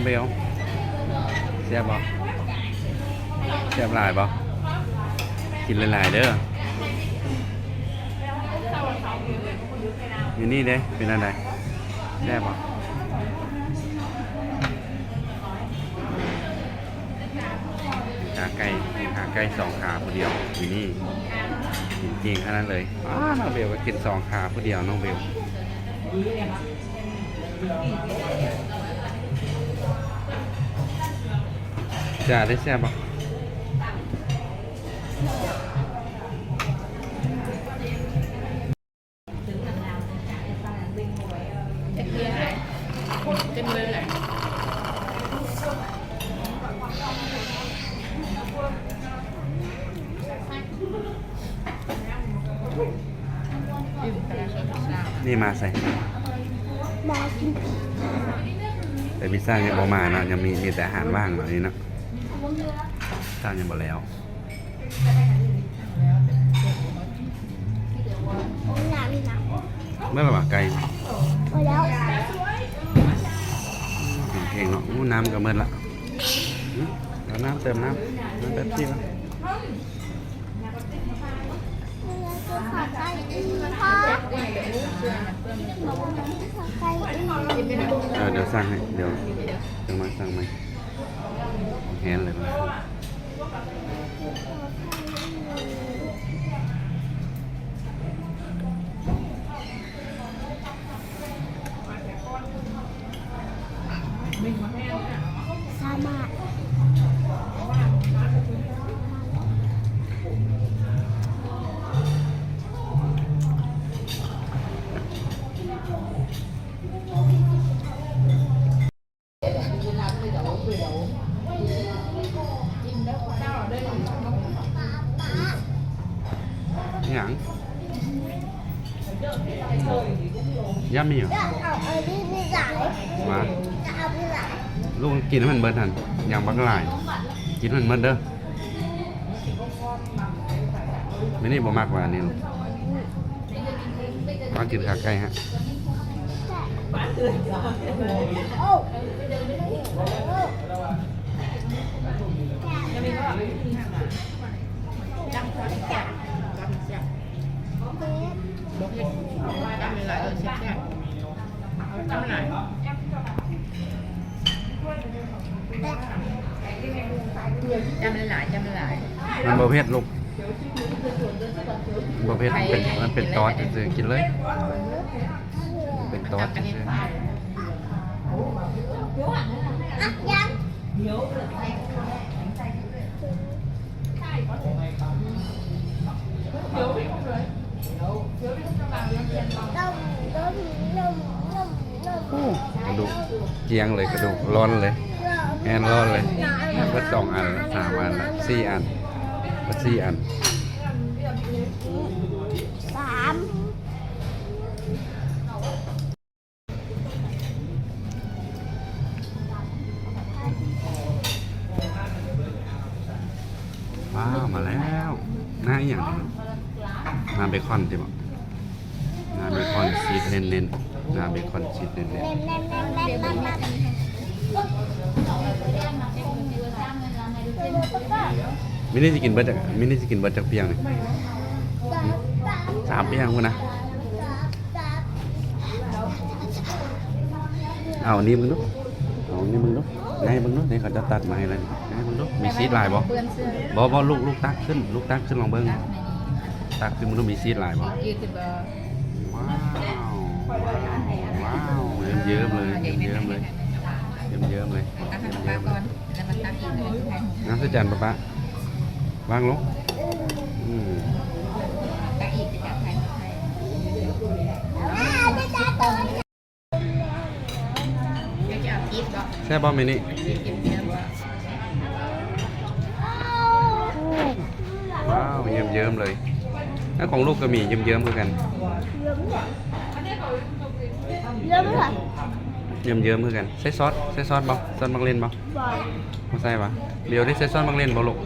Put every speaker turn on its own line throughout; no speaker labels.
เบลแซ่บบ่แซ่บหลายบ่กินหลายๆเด้ออยู่นี่เด้เป็นอะไรแซ่บบ่ขาไก่ขาไก่2 ขาผู้เดียวอยู่นี่จริงๆแค่นั้นเลยน้องเบลก็กิน2 ขาผู้เดียวน้องเบลจ่าได้แซ่บบ่นี่มาใส่
มากิน
แต่พิซซ่ายังบ่มาเนาะยังมีแต่อาหารว่างแบบนี้เนาะพิซซ่ายังบ่แล้วเมื่อไหร่ไก่
พอแล้ว
กินเพลงเนาะน้ำก็เมื่อละแล้วน้ำเติมน้ำแป๊บซี่แล้วเดี๋ยวสั่งให้เดี๋ยวจะมาสั่งไหมแฮนเลยมั้ย
สามารถ
อย่างย่ำมีเหรอ
เอาพี่สาย
มา
จะเอาพี่สาย
ลูกกินให้มันเบิดทันอย่างบักหลายกินมันเบิดเด้อไม่นี่บ่มากกว่าอันนี้หรอกมากินขาไก่ฮะ
โอ้
จำหลาย
มันบ่เผ็ดลูกบ่เผ็ดมันเป็นตอสซื่อๆกินเลยเป็นตอสซื่อ
ยัง
กระดูกเกียงเลยกระดูกร้อนเลยแอนร้อนเลยก็2 อัน3 อัน4 อันก็4 อัน
3
ว้าวมาแล้วหน้าอย่างหน้าเบคอนใช่ปะหน้าเบคอนชีสเน้นๆหน้าเบคอนชีสเน้นๆมินี่จะกินเบิร์ดจากมินี่จะกินเบิร์ดจากเพียงเลย3 เพียงกูนะเอานี่มึงดูเอานี่มึงดูไงมึงดูนี่เขาจะตัดมาให้แล้วไงมึงดูมีชีสลายบ่บ่ลูกตักขึ้นลองเบิ้งตักขึ้นมึงดูมีชีสลายบ่ว้าวเยิ้มเลยน้ำใส่จานป๊าๆวางลงแซ่บบ่มินี่ว้าวเยิ้มเลยแล้วของลูกก็มีเยิ้มเหมือนกัน
เริ่มค่ะ
เยิ้มเหมือนกันใส่ซอสบ่ซอสบักเล่นบ่บ่ใส่บ่เดี๋ยวได้ใส่ซอสบักเล่นบ่ลูก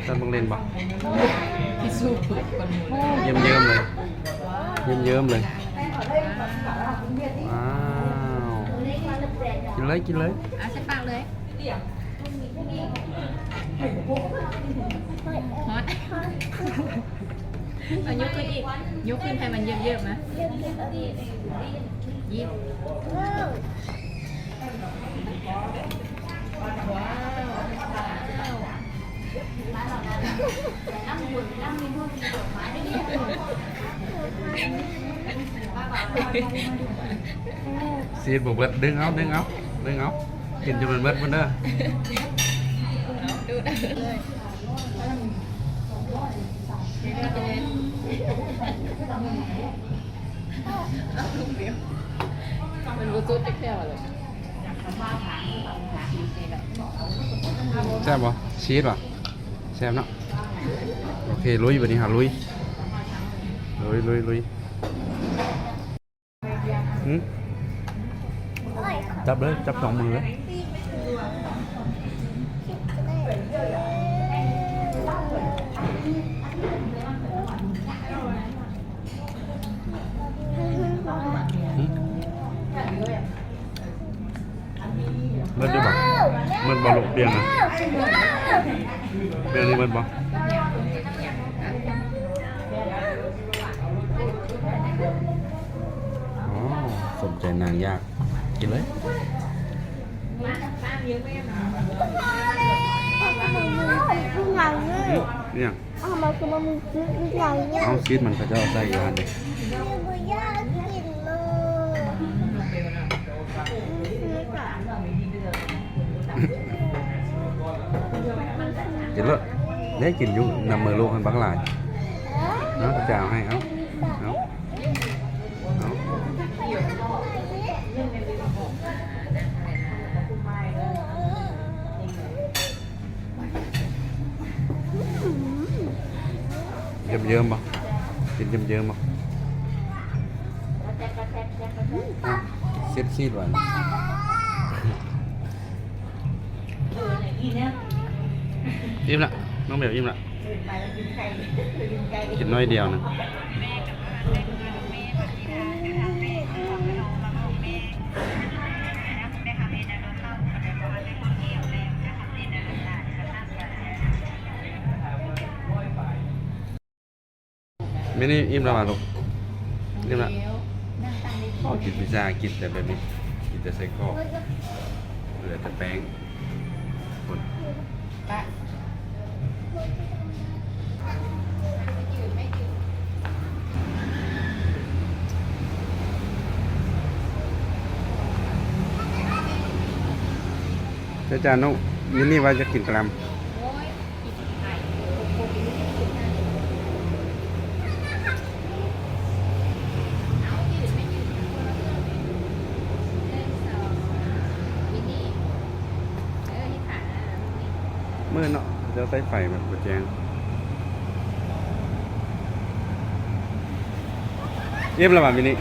ซอสบักเล่นบ่เยิ้มเลยว้าว กินเลยกินเลย
เอาใส่ปากเลยฮอตเอายกขึ้นอีกยกขึ้นให้มันเยอะๆนะยิบว้าว
ซีดบอกเบิดดึงเอาดึงเอาดึงเอากินจนมันเบิดมันเด้อ
ดูได้เลยมันรู้จุดแค่ไหนเลย
แซ่บบ่ชีสบ่แซ่บเนาะโอเคลุยวันนี้หาลุยลุยหืมจับเลยจับสองมือเลยหืมมันจะบอกมันบอลลูกเบียงนะเบียงนี่มันบอกอ๋อสนใจนางยากกินเลย เนี่ย
มาคือมันมีซื้ออย่างเงี้ย
เอาชีสมันก็จะเอาใส่ยานเลย
กูอยากกินเลย
กินเลยได้กินอยุ่นำมือลูกให้บักหลายเนาะจะเอาให้เอาเยิ้มๆบ่กินเยิ้มๆบ่เซ็ตซีดหวานอิ่มละน้องเบลอิ่มละกินน้อยเดียวนะไม่นี่อิ่มแล้วมาลูกอิ่มละอ๋อกินพิซซ่ากินแต่แบบนี้กินแต่ไส้กรอกเหลือแต่แป้งคน
ปะ
อาจารย์น้องมินนี่ว่าจะกินกะหล่ำ
โอ้ยกินไข่โคกินเอายืดไม่ยืดคนละครึ่ง1 2มินิที่ขาหน้านี่
มืดเนาะจะใส่ไฟแบบกระแจงเยี่ยมแล้วป่ะมินนี่